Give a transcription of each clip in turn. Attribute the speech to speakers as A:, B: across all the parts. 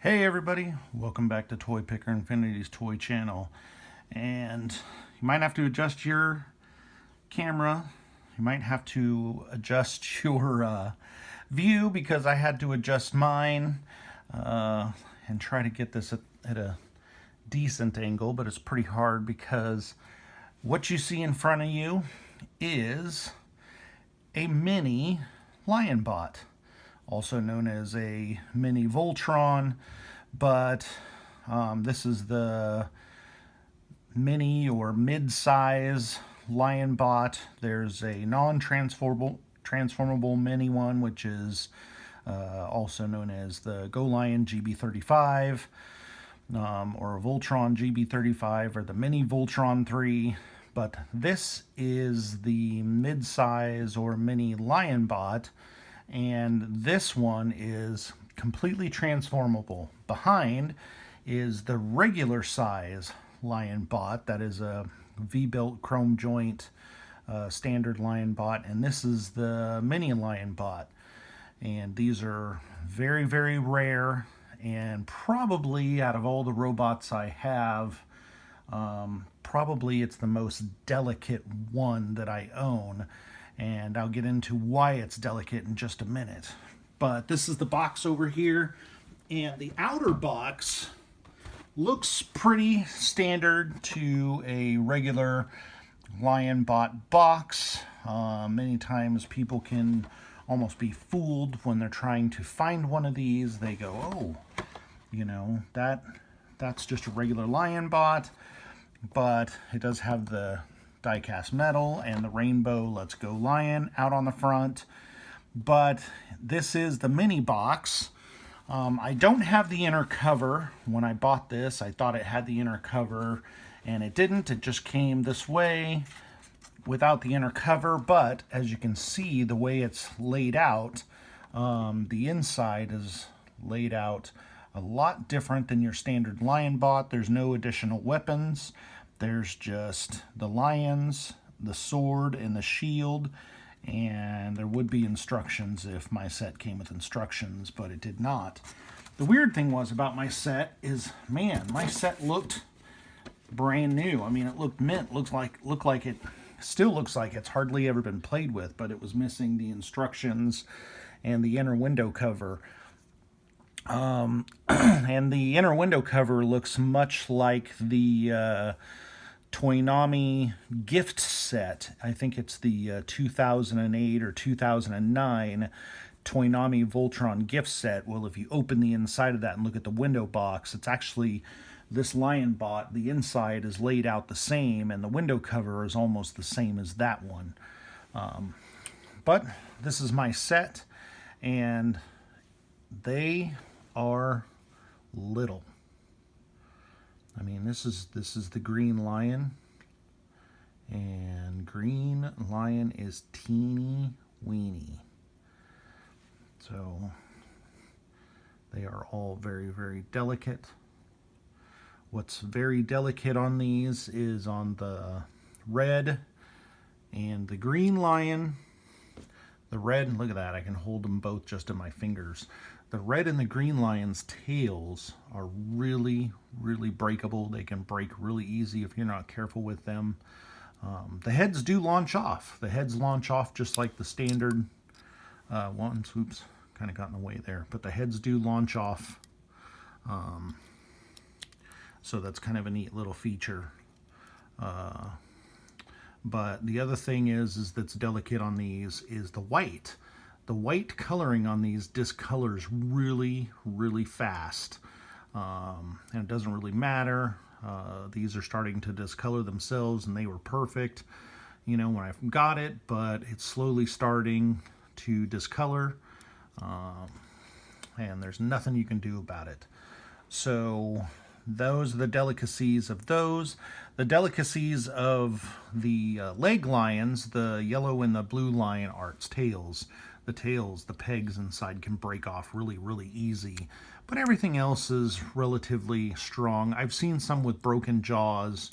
A: Hey everybody, welcome back to Toy Picker Infinity's toy channel. And you might have to adjust your camera. You might have to adjust your view because I had to adjust mine and try to get this at a decent angle, but it's pretty hard because what you see in front of you is a mini Lionbot, also known as a mini Voltron, but this is the mini or mid-size Lionbot. There's a transformable mini one, which is also known as the Golion GB35, or Voltron GB35, or the mini Voltron 3. But this is the mid-size or mini Lionbot, and this one is completely transformable. Behind is the regular size Lionbot, that is a V-built chrome joint standard Lionbot, and this is the mini Lionbot. And these are very, very rare, and probably out of all the robots I have, probably it's the most delicate one that I own, and I'll get into why it's delicate in just a minute. But this is the box over here, and the outer box looks pretty standard to a regular Lionbot box. Many times people can almost be fooled when they're trying to find one of these. They go, oh, you know, that's just a regular Lionbot. But it does have the Diecast Metal and the rainbow Let's Go Lion out on the front. But this is the mini box. I don't have the inner cover. When I bought this, I thought it had the inner cover, and it didn't. It just came this way without the inner cover. But as you can see, the way it's laid out, the inside is laid out a lot different than your standard Lionbot. There's no additional weapons. There's just the lions, the sword, and the shield. And there would be instructions if my set came with instructions, but it did not. The weird thing was about my set is, man, my set looked brand new. I mean, it looked mint. Looked like it still looks like it's hardly ever been played with, but it was missing the instructions and the inner window cover. And the inner window cover looks much like the Toynami gift set. I think it's the 2008 or 2009 Toynami Voltron gift set. Well, if you open the inside of that and look at the window box, it's actually this Lionbot. The inside is laid out the same, and the window cover is almost the same as that one. But this is my set, and they are little. I mean, this is the green lion, and green lion is teeny weeny. So they are all very, very delicate. What's very delicate on these is on the red and the green lion. The red, look at that, I can hold them both just in my fingers. The red and the green lion's tails are really, really breakable. They can break really easy if you're not careful with them. The heads do launch off. The heads launch off just like the standard ones. Oops, kind of got in the way there. But the heads do launch off. So that's kind of a neat little feature. But the other thing is that's delicate on these is the white. The white coloring on these discolors really, really fast. And it doesn't really matter. These are starting to discolor themselves, and they were perfect, you know, when I got it, but it's slowly starting to discolor. And there's nothing you can do about it. So those are the delicacies of those. The delicacies of the leg lions, the yellow and the blue lion, are its tails. The tails, the pegs inside can break off really, really easy. But everything else is relatively strong. I've seen some with broken jaws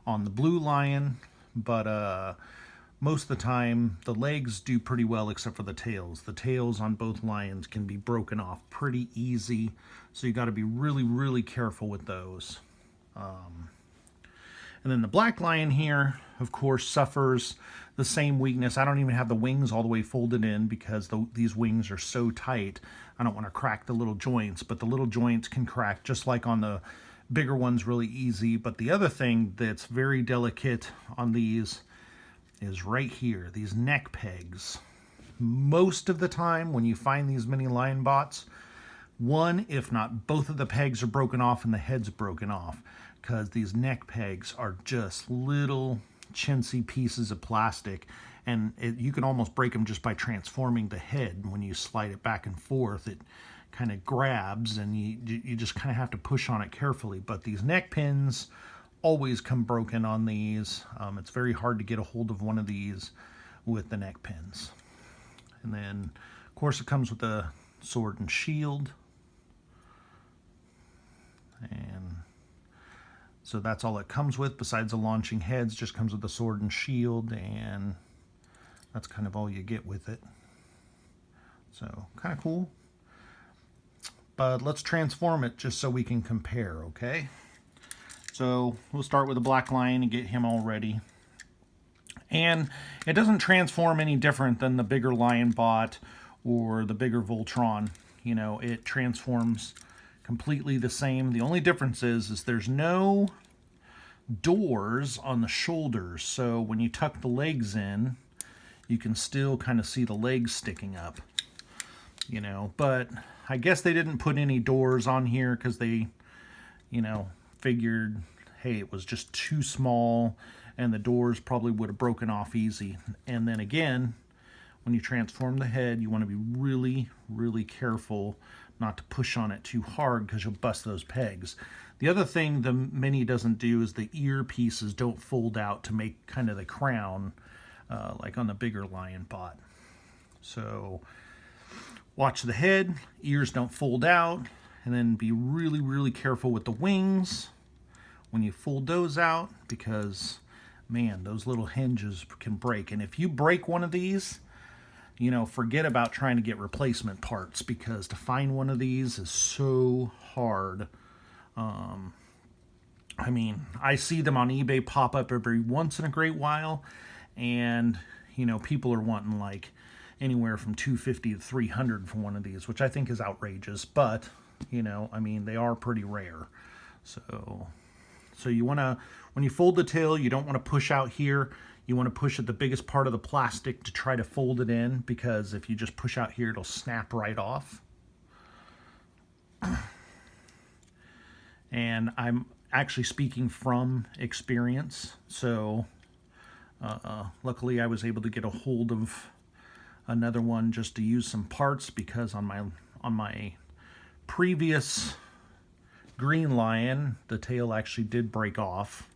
A: on the blue lion, but most of the time the legs do pretty well except for the tails. The tails on both lions can be broken off pretty easy, so you got to be really, really careful with those. And then the black lion here, of course, suffers the same weakness. I don't even have the wings all the way folded in because these wings are so tight. I don't want to crack the little joints, but the little joints can crack just like on the bigger ones really easy. But the other thing that's very delicate on these is right here, these neck pegs. Most of the time when you find these mini Lionbots, one, if not both of the pegs are broken off and the head's broken off, because these neck pegs are just little chintzy pieces of plastic, and you can almost break them just by transforming the head. When you slide it back and forth, it kind of grabs, and you just kind of have to push on it carefully. But these neck pins always come broken on these. It's very hard to get a hold of one of these with the neck pins. And then, of course, it comes with a sword and shield. And so that's all it comes with, besides the launching heads. Just comes with the sword and shield, and that's kind of all you get with it. So, kind of cool. But let's transform it just so we can compare, okay? So, we'll start with the black lion and get him all ready. And it doesn't transform any different than the bigger Lionbot or the bigger Voltron. You know, it transforms completely the same. The only difference is there's no doors on the shoulders, so when you tuck the legs in, you can still kind of see the legs sticking up, you know. But I guess they didn't put any doors on here because they, you know, figured, hey, it was just too small and the doors probably would have broken off easy. And then again, when you transform the head, you want to be really, really careful not to push on it too hard because you'll bust those pegs. The other thing the Mini doesn't do is the ear pieces don't fold out to make kind of the crown like on the bigger Lionbot. So watch the head, ears don't fold out, and then be really, really careful with the wings when you fold those out because, man, those little hinges can break. And if you break one of these, you know, forget about trying to get replacement parts because to find one of these is so hard. I mean, I see them on eBay pop up every once in a great while, and, you know, people are wanting like anywhere from $250 to $300 for one of these, which I think is outrageous, but, you know, I mean, they are pretty rare. So you want to, when you fold the tail, you don't want to push out here. You want to push at the biggest part of the plastic to try to fold it in, because if you just push out here, it'll snap right off. And I'm actually speaking from experience, so luckily I was able to get a hold of another one just to use some parts, because on my previous green lion, the tail actually did break off.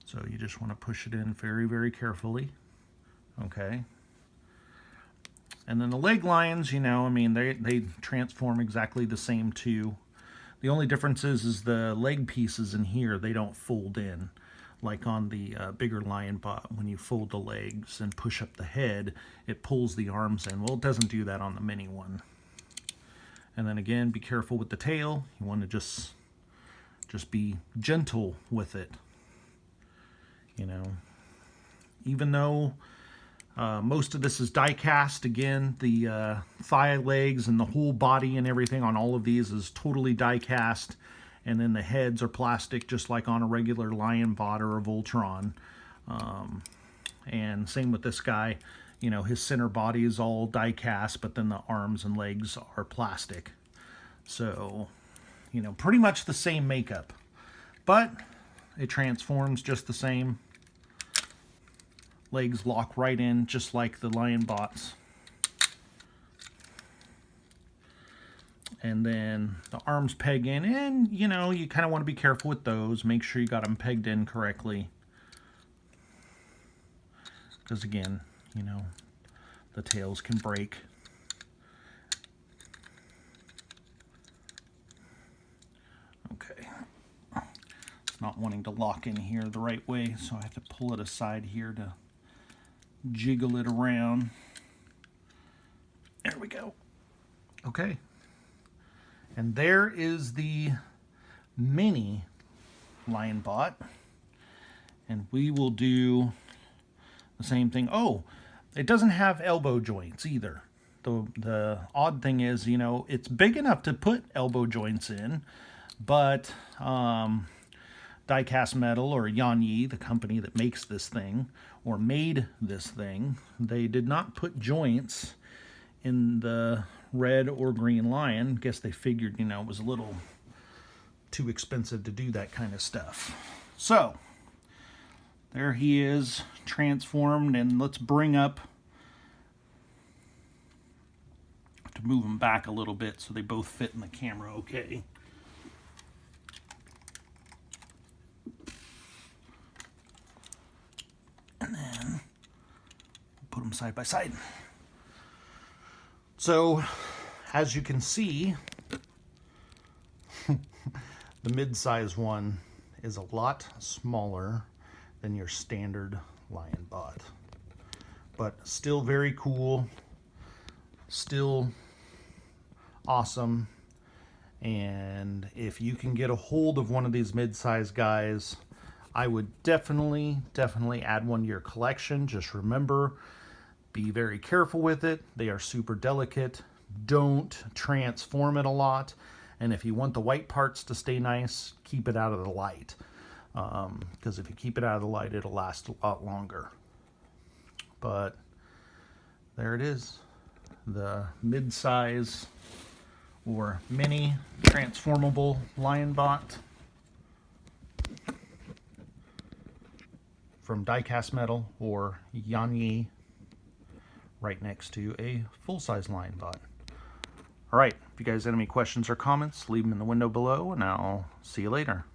A: So you just want to push it in very, very carefully. Okay. And then the leg lions, you know, I mean, they transform exactly the same too. The only difference is the leg pieces in here, they don't fold in. Like on the bigger Lionbot, when you fold the legs and push up the head, it pulls the arms in. Well, it doesn't do that on the mini one. And then again, be careful with the tail. You want to just be gentle with it. You know, even though most of this is die cast, again, the thigh legs and the whole body and everything on all of these is totally die cast. And then the heads are plastic, just like on a regular Lionbot or a Voltron. And same with this guy. You know, his center body is all die cast, but then the arms and legs are plastic. So, you know, pretty much the same makeup. But it transforms just the same. Legs lock right in, just like the Lionbots. And then the arms peg in, and, you know, you kind of want to be careful with those. Make sure you got them pegged in correctly. Because, again, you know, the tails can break. Okay. not wanting to lock in here the right way, so I have to pull it aside here to jiggle it around. There we go. Okay. And there is the mini Lionbot. And we will do the same thing. Oh, it doesn't have elbow joints either. The odd thing is, you know, it's big enough to put elbow joints in, but Diecast Metal, or Yanyi, the company that makes this thing, or made this thing, they did not put joints in the red or green Lion. Guess they figured, you know, it was a little too expensive to do that kind of stuff. So, there he is, transformed, and let's bring up, to move them back a little bit so they both fit in the camera okay. And then put them side by side. So, as you can see, the mid-size one is a lot smaller than your standard Lionbot. But still very cool, still awesome, and if you can get a hold of one of these mid-size guys, I would definitely add one to your collection. Just remember, be very careful with it. They are super delicate. Don't transform it a lot. And if you want the white parts to stay nice, keep it out of the light. Because if you keep it out of the light, it'll last a lot longer. But there it is. The mid-size or mini transformable Lionbot from Diecast Metal or Yanyi, right next to a full-size Lionbot. Alright, if you guys have any questions or comments, leave them in the window below, and I'll see you later.